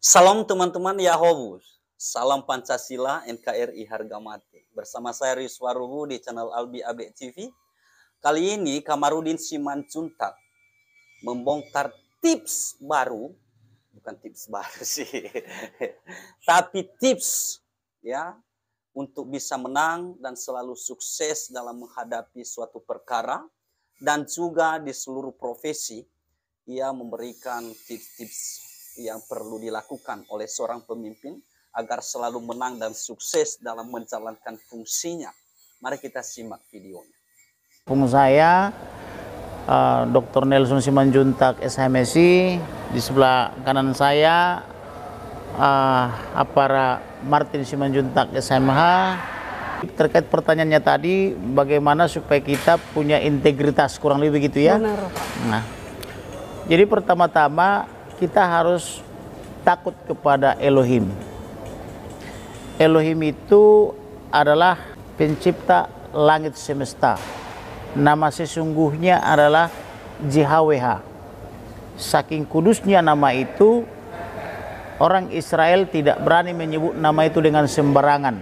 Salam teman-teman Yahobus. Salam Pancasila NKRI harga mati. Bersama saya Rizwaruhu di channel Albi Abe TV. Kali ini Kamarudin Simanjuntak membongkar tips baru, bukan tips baru sih, tapi tips ya untuk bisa menang dan selalu sukses dalam menghadapi suatu perkara, dan juga di seluruh profesi ia memberikan tips-tips yang perlu dilakukan oleh seorang pemimpin agar selalu menang dan sukses dalam menjalankan fungsinya. Mari kita simak videonya. Saya Dr. Nelson Simanjuntak SHMSI, di sebelah kanan saya Apara Martin Simanjuntak SMH. Terkait pertanyaannya tadi, bagaimana supaya kita punya integritas, kurang lebih begitu ya. Benar. Nah, jadi pertama-tama kita harus takut kepada Elohim. Elohim itu adalah pencipta langit semesta. Nama sesungguhnya adalah JHWH. Saking kudusnya nama itu, orang Israel tidak berani menyebut nama itu dengan sembarangan.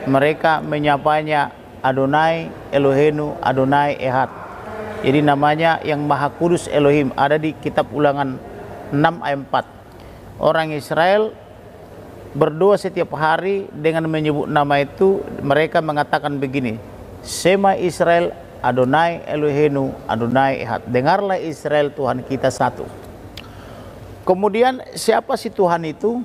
Mereka menyapanya Adonai Elohenu, Adonai Ehad. Jadi namanya yang Maha Kudus Elohim, ada di kitab Ulangan 6 ayat 4. Orang Israel berdoa setiap hari dengan menyebut nama itu. Mereka mengatakan begini: Sema Israel Adonai Elohenu Adonai Ehad. Dengarlah Israel, Tuhan kita satu. Kemudian siapa sih Tuhan itu?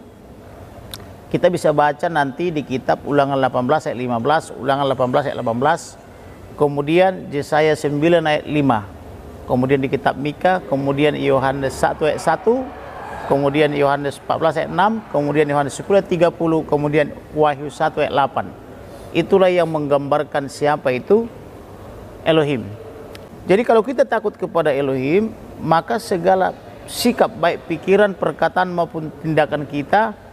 Kita bisa baca nanti di kitab Ulangan 18 ayat 15, Ulangan 18 ayat 18, kemudian Yesaya 9 ayat 5, kemudian di kitab Mika, kemudian Yohanes 1 ayat 1, kemudian Yohanes 14 ayat 6, kemudian Yohanes 10 ayat 30, kemudian Wahyu 1 ayat 8. Itulah yang menggambarkan siapa itu Elohim. Jadi kalau kita takut kepada Elohim, maka segala sikap, baik pikiran, perkataan maupun tindakan kita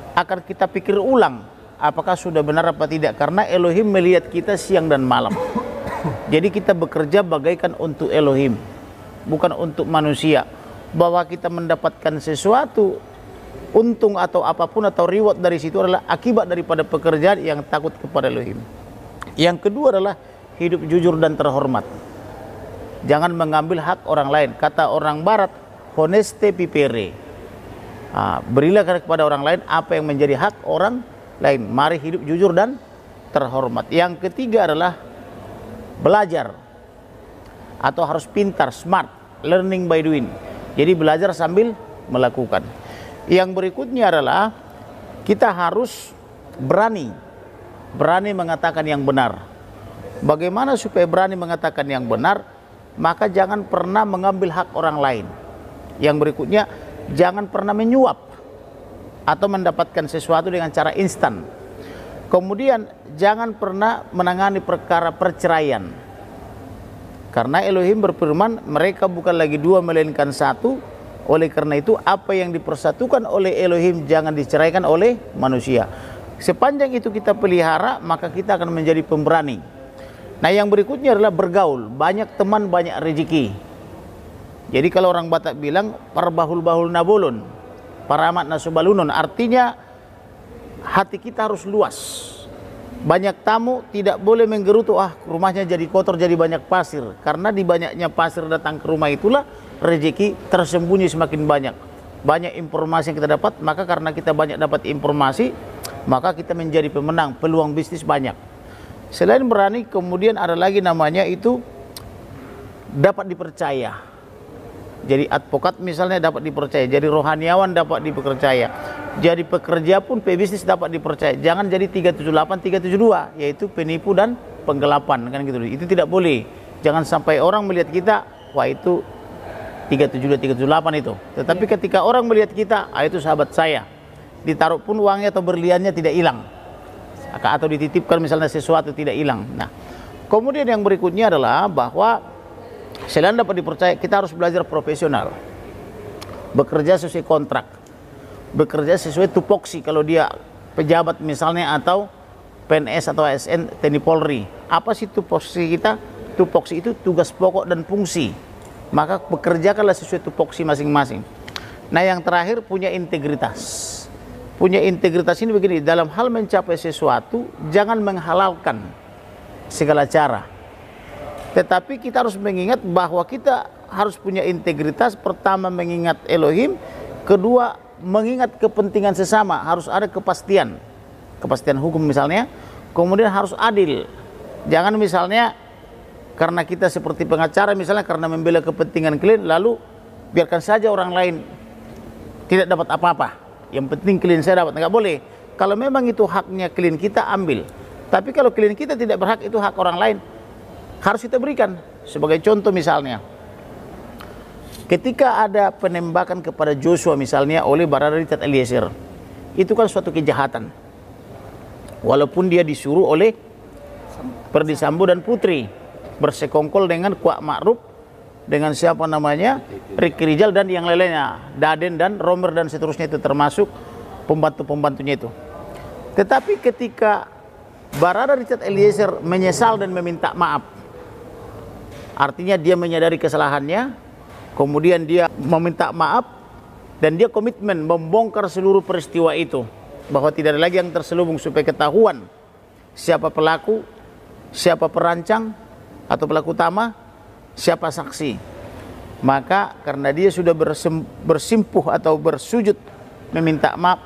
akan kita pikir ulang apakah sudah benar apa tidak, karena Elohim melihat kita siang dan malam. Jadi kita bekerja bagaikan untuk Elohim, bukan untuk manusia. Bahwa kita mendapatkan sesuatu, untung atau apapun atau reward dari situ adalah akibat daripada pekerjaan yang takut kepada Elohim. Yang kedua adalah hidup jujur dan terhormat. Jangan mengambil hak orang lain. Kata orang Barat, honeste pipere. Berilah kepada orang lain apa yang menjadi hak orang lain. Mari hidup jujur dan terhormat. Yang ketiga adalah belajar, atau harus pintar, smart, learning by doing. Jadi belajar sambil melakukan. Yang berikutnya adalah kita harus berani mengatakan yang benar. Bagaimana supaya berani mengatakan yang benar? Maka jangan pernah mengambil hak orang lain. Yang berikutnya, jangan pernah menyuap atau mendapatkan sesuatu dengan cara instan. Kemudian jangan pernah menangani perkara perceraian, karena Elohim berfirman mereka bukan lagi dua melainkan satu. Oleh karena itu apa yang dipersatukan oleh Elohim jangan diceraikan oleh manusia. Sepanjang itu kita pelihara, maka kita akan menjadi pemberani. Nah, yang berikutnya adalah bergaul, banyak teman banyak rezeki. Jadi kalau orang Batak bilang parbahul-bahul nabolon, paramat nasubalunun, artinya hati kita harus luas. Banyak tamu, tidak boleh menggerutu, rumahnya jadi kotor, jadi banyak pasir. Karena di banyaknya pasir datang ke rumah itulah rezeki tersembunyi semakin banyak. Banyak informasi yang kita dapat, maka karena kita banyak dapat informasi, maka kita menjadi pemenang, peluang bisnis banyak. Selain berani, kemudian ada lagi namanya itu dapat dipercaya. Jadi advokat misalnya dapat dipercaya, jadi rohaniawan dapat dipercaya, jadi pekerja pun pebisnis dapat dipercaya. Jangan jadi 378, 372, yaitu penipu dan penggelapan, kan gitu. Itu tidak boleh. Jangan sampai orang melihat kita, wah itu 372, 378 itu. Tetapi ketika orang melihat kita, itu sahabat saya. Ditaruh pun uangnya atau berliannya tidak hilang, atau dititipkan misalnya sesuatu tidak hilang. Nah, kemudian yang berikutnya adalah bahwa selain dapat dipercaya, kita harus belajar profesional. Bekerja sesuai kontrak, bekerja sesuai tupoksi. Kalau dia pejabat misalnya, atau PNS atau ASN TNI Polri, apa sih tupoksi kita? Tupoksi itu tugas pokok dan fungsi. Maka bekerjakanlah sesuai tupoksi masing-masing. Nah, yang terakhir punya integritas. Punya integritas ini begini, dalam hal mencapai sesuatu jangan menghalalkan segala cara. Tetapi kita harus mengingat bahwa kita harus punya integritas. Pertama, mengingat Elohim. Kedua, mengingat kepentingan sesama. Harus ada kepastian. Kepastian hukum misalnya. Kemudian harus adil. Jangan misalnya karena kita seperti pengacara misalnya, karena membela kepentingan klien, lalu biarkan saja orang lain tidak dapat apa-apa. Yang penting klien saya dapat. Nggak boleh. Kalau memang itu haknya klien kita, ambil. Tapi kalau klien kita tidak berhak, itu hak orang lain, harus kita berikan. Sebagai contoh misalnya, ketika ada penembakan kepada Joshua misalnya oleh Barada Richard Eliezer, itu kan suatu kejahatan. Walaupun dia disuruh oleh Perdi Sambo dan Putri bersekongkol dengan Kuat Ma'ruf, dengan siapa namanya, Ricky Rijal dan yang lainnya, Daden dan Romer dan seterusnya, itu termasuk pembantu-pembantunya itu. Tetapi ketika Barada Richard Eliezer menyesal dan meminta maaf, artinya dia menyadari kesalahannya, kemudian dia meminta maaf, dan dia komitmen membongkar seluruh peristiwa itu, bahwa tidak ada lagi yang terselubung, supaya ketahuan siapa pelaku, siapa perancang atau pelaku utama, siapa saksi. Maka karena dia sudah bersimpuh atau bersujud meminta maaf,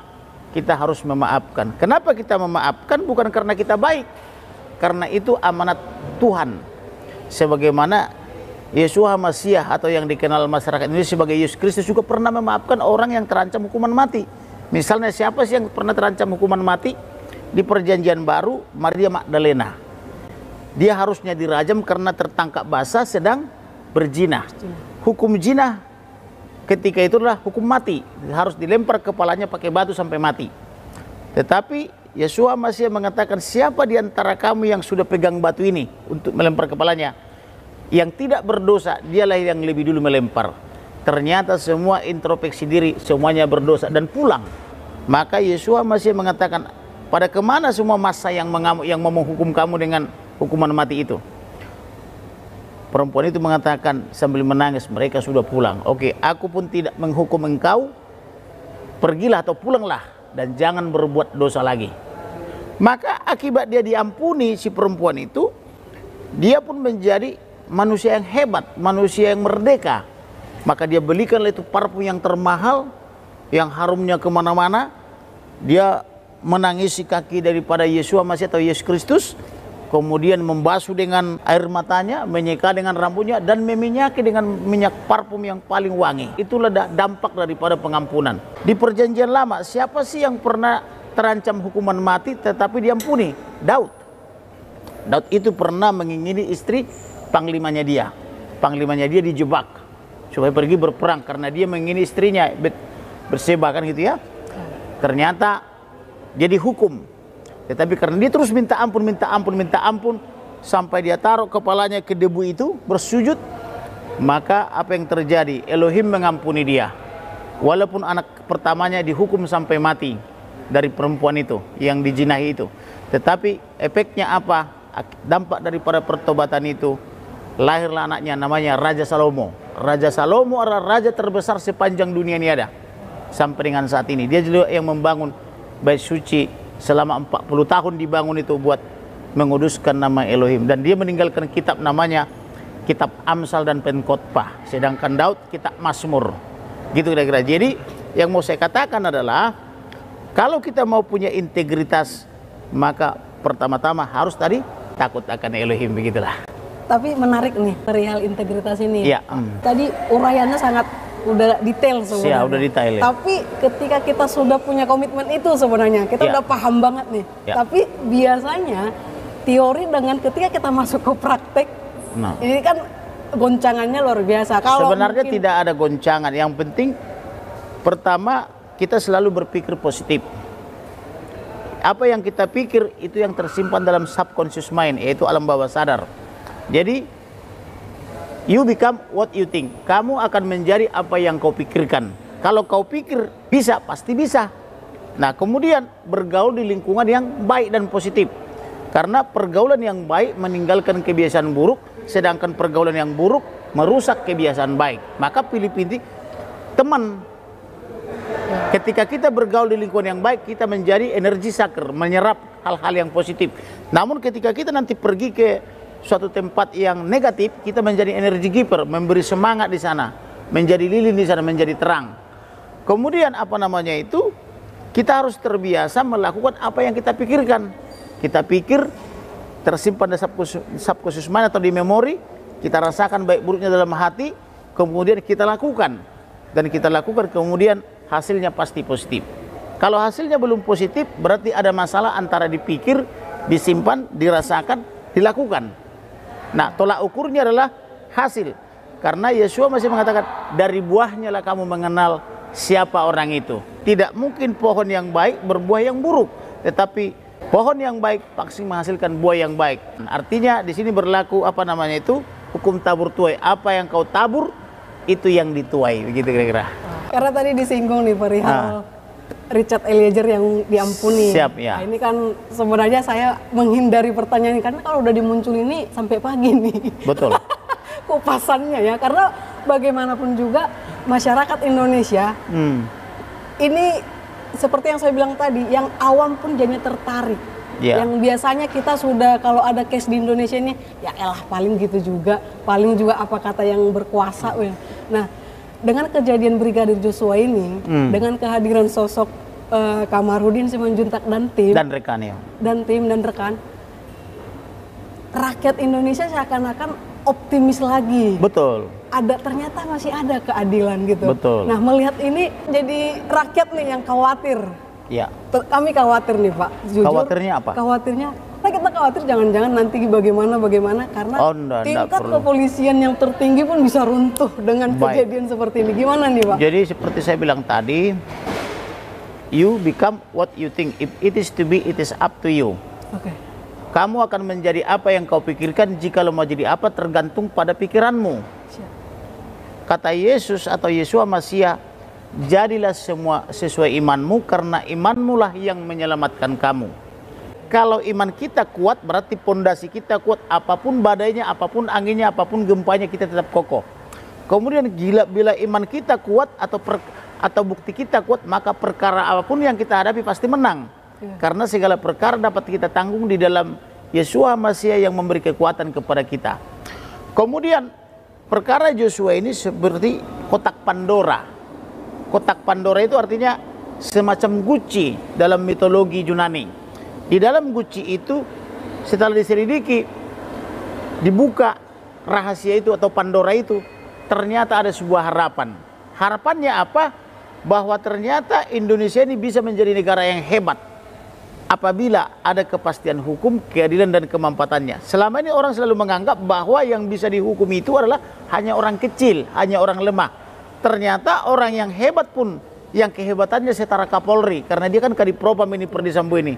kita harus memaafkan. Kenapa kita memaafkan? Bukan karena kita baik, karena itu amanat Tuhan. Sebagaimana Yesus Masiah atau yang dikenal masyarakat Indonesia sebagai Yesus Kristus juga pernah memaafkan orang yang terancam hukuman mati. Misalnya siapa sih yang pernah terancam hukuman mati? Di Perjanjian Baru, Maria Magdalena. Dia harusnya dirajam karena tertangkap basah sedang berzina. Hukum zina ketika itu adalah hukum mati, harus dilempar kepalanya pakai batu sampai mati. Tetapi Yesus Masiah mengatakan, siapa di antara kamu yang sudah pegang batu ini untuk melempar kepalanya, yang tidak berdosa, dialah yang lebih dulu melempar. Ternyata semua introspeksi diri, semuanya berdosa dan pulang. Maka Yesus Masiah mengatakan, pada kemana semua massa yang mengamuk, yang mau menghukum kamu dengan hukuman mati itu? Perempuan itu mengatakan sambil menangis, mereka sudah pulang. Oke, aku pun tidak menghukum engkau, pergilah atau pulanglah dan jangan berbuat dosa lagi. Maka akibat dia diampuni, si perempuan itu, dia pun menjadi manusia yang hebat, manusia yang merdeka. Maka dia belikanlah itu parfum yang termahal, yang harumnya kemana-mana. Dia menangisi kaki daripada Yesus Masiah atau Yesus Kristus, kemudian membasuh dengan air matanya, menyeka dengan rambutnya, dan meminyaki dengan minyak parfum yang paling wangi. Itulah dampak daripada pengampunan. Di Perjanjian Lama, siapa sih yang pernah terancam hukuman mati tetapi diampuni? Daud. Daud itu pernah mengingini istri panglimanya dia. Panglimanya dia dijebak supaya pergi berperang karena dia mengingini istrinya, Berseba kan gitu ya. Ternyata dia dihukum. Tetapi karena dia terus minta ampun, sampai dia taruh kepalanya ke debu itu, bersujud, maka apa yang terjadi? Elohim mengampuni dia. Walaupun anak pertamanya dihukum sampai mati dari perempuan itu, yang dijinahi itu. Tetapi efeknya apa? Dampak daripada pertobatan itu, lahirlah anaknya namanya Raja Salomo. Raja Salomo adalah raja terbesar sepanjang dunia ini ada. Sampai dengan saat ini. Dia juga yang membangun Bait Suci selama 40 tahun dibangun itu buat menguduskan nama Elohim. Dan dia meninggalkan kitab namanya kitab Amsal dan Pengkhotbah. Sedangkan Daud kitab Mazmur. Gitu kira-kira. Jadi yang mau saya katakan adalah, kalau kita mau punya integritas, maka pertama-tama harus tadi takut akan Elohim, begitulah. Tapi menarik nih perihal integritas ini. Ya. Tadi uraiannya sangat udah detail sebenarnya. Ya, udah detail. Ya. Tapi ketika kita sudah punya komitmen itu sebenarnya, kita udah paham banget nih. Ya. Tapi biasanya teori dengan ketika kita masuk ke praktek, ini kan goncangannya luar biasa. Kalau sebenarnya tidak ada goncangan. Yang penting pertama kita selalu berpikir positif. Apa yang kita pikir itu yang tersimpan dalam subconscious mind, yaitu alam bawah sadar. Jadi you become what you think. Kamu akan menjadi apa yang kau pikirkan. Kalau kau pikir bisa, pasti bisa. Nah, kemudian bergaul di lingkungan yang baik dan positif. Karena pergaulan yang baik meninggalkan kebiasaan buruk, sedangkan pergaulan yang buruk merusak kebiasaan baik. Maka pilih-pilih teman. Ketika kita bergaul di lingkungan yang baik, kita menjadi energi saker, menyerap hal-hal yang positif. Namun ketika kita nanti pergi ke suatu tempat yang negatif, kita menjadi energi giver, memberi semangat di sana, menjadi lilin di sana, menjadi terang. Kemudian apa namanya itu, kita harus terbiasa melakukan apa yang kita pikirkan. Kita pikir, tersimpan di subconscious mind atau di memori, kita rasakan baik buruknya dalam hati, kemudian kita lakukan. Dan kita lakukan, kemudian hasilnya pasti positif. Kalau hasilnya belum positif, berarti ada masalah antara dipikir, disimpan, dirasakan, dilakukan. Nah, tolak ukurnya adalah hasil. Karena Yeshua masih mengatakan, dari buahnya lah kamu mengenal siapa orang itu. Tidak mungkin pohon yang baik berbuah yang buruk, tetapi pohon yang baik pasti menghasilkan buah yang baik. Artinya di sini berlaku apa namanya itu, hukum tabur tuai. Apa yang kau tabur, itu yang dituai, begitu kira-kira. Karena tadi disinggung nih perihal Richard Eliezer yang diampuni. Siap, ya. Nah, ini kan sebenarnya saya menghindari pertanyaan ini, karena kalau udah dimunculin ini sampai pagi nih. Betul. Kupasannya ya, karena bagaimanapun juga masyarakat Indonesia ini seperti yang saya bilang tadi, yang awam pun jadinya tertarik. Yang biasanya kita sudah kalau ada case di Indonesia ini, ya elah paling gitu juga, paling juga apa kata yang berkuasa. Nah, dengan kejadian Brigadir Joshua ini, dengan kehadiran sosok Kamarudin Simanjuntak dan tim dan rekannya, dan rekan, rakyat Indonesia seakan-akan optimis lagi. Betul. Ternyata masih ada keadilan gitu. Betul. Nah, melihat ini jadi rakyat nih yang khawatir. Ya. Kami khawatir nih Pak. Jujur, khawatirnya apa? Khawatirnya, kita khawatir jangan-jangan nanti bagaimana karena tingkat kepolisian yang tertinggi pun bisa runtuh dengan kejadian seperti ini. Gimana nih Pak? Jadi seperti saya bilang tadi, you become what you think. If it is to be, it is up to you. Oke. Kamu akan menjadi apa yang kau pikirkan. Jika lo mau jadi apa, tergantung pada pikiranmu. Siap. Kata Yesus atau Yeshua Mashiach, jadilah semua sesuai imanmu, karena imanmu lah yang menyelamatkan kamu. Kalau iman kita kuat, berarti pondasi kita kuat. Apapun badainya, apapun anginnya, apapun gempanya, kita tetap kokoh. Kemudian bila iman kita kuat atau bukti kita kuat, maka perkara apapun yang kita hadapi pasti menang. Karena segala perkara dapat kita tanggung di dalam Yeshua Mashiach yang memberi kekuatan kepada kita. Kemudian perkara Joshua ini seperti kotak Pandora. Kotak Pandora itu artinya semacam guci dalam mitologi Yunani. Di dalam guci itu setelah diselidiki, dibuka rahasia itu atau Pandora itu, ternyata ada sebuah harapan. Harapannya apa? Bahwa ternyata Indonesia ini bisa menjadi negara yang hebat apabila ada kepastian hukum, keadilan dan kemampatannya. Selama ini orang selalu menganggap bahwa yang bisa dihukum itu adalah hanya orang kecil, hanya orang lemah. Ternyata orang yang hebat pun, yang kehebatannya setara Kapolri, karena dia kan Kadipropam ini, Perdi Sambo ini.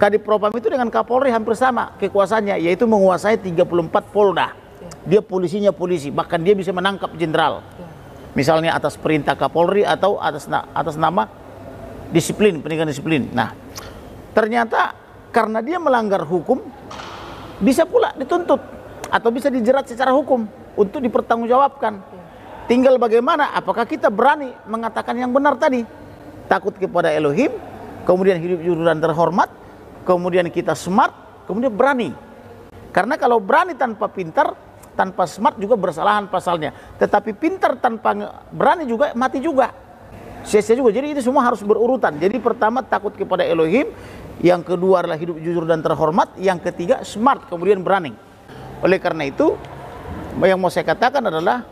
Kadipropam itu dengan Kapolri hampir sama kekuasaannya, yaitu menguasai 34 Polda. Dia polisinya polisi, bahkan dia bisa menangkap jenderal. Misalnya atas perintah Kapolri atau atas nama disiplin, pendidikan disiplin. Nah, ternyata karena dia melanggar hukum, bisa pula dituntut atau bisa dijerat secara hukum untuk dipertanggungjawabkan. Tinggal bagaimana, apakah kita berani mengatakan yang benar tadi. Takut kepada Elohim, kemudian hidup jujur dan terhormat, kemudian kita smart, kemudian berani. Karena kalau berani tanpa pintar, tanpa smart juga bersalahan pasalnya. Tetapi pintar tanpa berani juga mati juga. Sia-sia juga. Jadi itu semua harus berurutan. Jadi pertama takut kepada Elohim, yang kedua adalah hidup jujur dan terhormat, yang ketiga smart, kemudian berani. Oleh karena itu, yang mau saya katakan adalah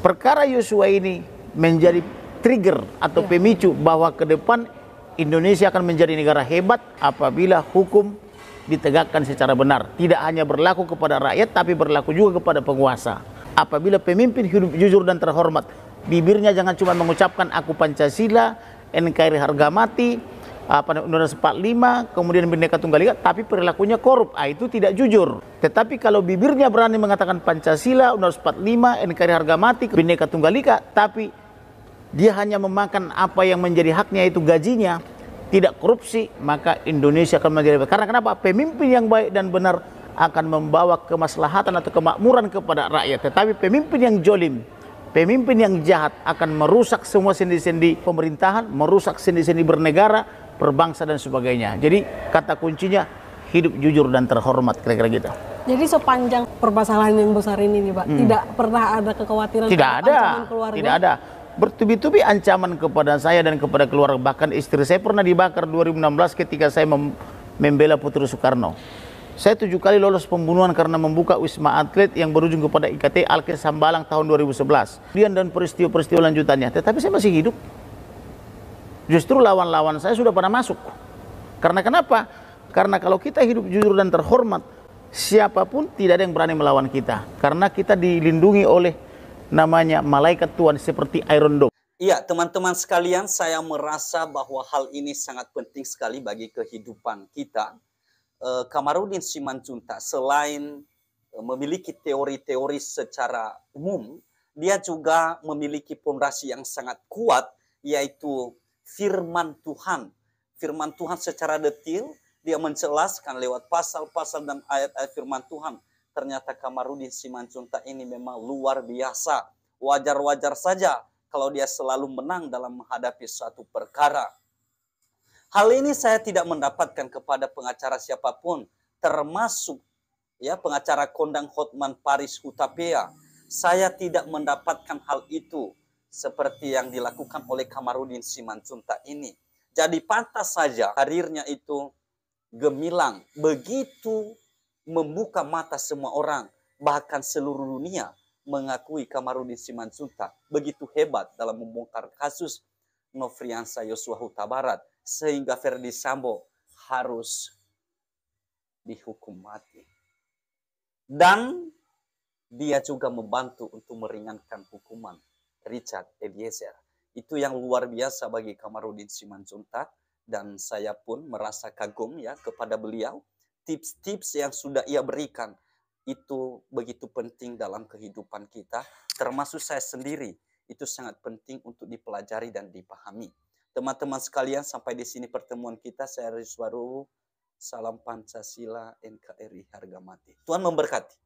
perkara Yosua ini menjadi trigger atau pemicu bahwa ke depan Indonesia akan menjadi negara hebat apabila hukum ditegakkan secara benar. Tidak hanya berlaku kepada rakyat, tapi berlaku juga kepada penguasa. Apabila pemimpin hidup jujur dan terhormat, bibirnya jangan cuma mengucapkan aku Pancasila, NKRI harga mati, Undang-Undang 45, kemudian Bhinneka Tunggal Ika, tapi perilakunya korup. Itu tidak jujur. Tetapi kalau bibirnya berani mengatakan Pancasila, Undang-Undang 45, NKRI harga mati, Bhinneka Tunggal Ika, tapi dia hanya memakan apa yang menjadi haknya, itu gajinya, tidak korupsi, maka Indonesia akan menjadi baik. Karena kenapa? Pemimpin yang baik dan benar akan membawa kemaslahatan atau kemakmuran kepada rakyat. Tetapi pemimpin yang jolim, Pemimpin yang jahat akan merusak semua sendi-sendi pemerintahan, merusak sendi-sendi bernegara, berbangsa dan sebagainya. Jadi kata kuncinya hidup jujur dan terhormat, kira-kira gitu. Jadi sepanjang permasalahan yang besar ini nih Pak, tidak pernah ada kekhawatiran ancaman keluarga? Tidak ada. Bertubi-tubi ancaman kepada saya dan kepada keluarga. Bahkan istri saya pernah dibakar 2016 ketika saya membela Putri Soekarno. Saya 7 kali lolos pembunuhan karena membuka Wisma Atlet yang berujung kepada IKT Alkes Hambalang tahun 2011. Dan peristiwa-peristiwa lanjutannya. Tetapi saya masih hidup. Justru lawan-lawan saya sudah pada masuk. Karena kenapa? Karena kalau kita hidup jujur dan terhormat, siapapun tidak ada yang berani melawan kita. Karena kita dilindungi oleh namanya malaikat Tuhan seperti Iron Dome. Iya, teman-teman sekalian, saya merasa bahwa hal ini sangat penting sekali bagi kehidupan kita. Kamarudin Simanjuntak selain memiliki teori-teori secara umum, dia juga memiliki fondasi yang sangat kuat, yaitu firman Tuhan. Firman Tuhan secara detail, dia menjelaskan lewat pasal-pasal dan ayat-ayat firman Tuhan. Ternyata Kamarudin Simanjuntak ini memang luar biasa. Wajar-wajar saja kalau dia selalu menang dalam menghadapi suatu perkara. Hal ini saya tidak mendapatkan kepada pengacara siapapun, termasuk ya pengacara kondang Hotman Paris Hutapea. Saya tidak mendapatkan hal itu seperti yang dilakukan oleh Kamarudin Simanjuntak ini. Jadi pantas saja karirnya itu gemilang, begitu membuka mata semua orang, bahkan seluruh dunia mengakui Kamarudin Simanjuntak begitu hebat dalam membongkar kasus Nofriansah Yosua Huta Barat, sehingga Verdi Sambo harus dihukum mati. Dan dia juga membantu untuk meringankan hukuman Richard Eliezer. Itu yang luar biasa bagi Kamarudin Simanjuntak, dan saya pun merasa kagum ya kepada beliau. Tips-tips yang sudah ia berikan itu begitu penting dalam kehidupan kita, termasuk saya sendiri. Itu sangat penting untuk dipelajari dan dipahami. Teman-teman sekalian, sampai di sini pertemuan kita. Saya Rizwaru, salam Pancasila, NKRI harga mati. Tuhan memberkati.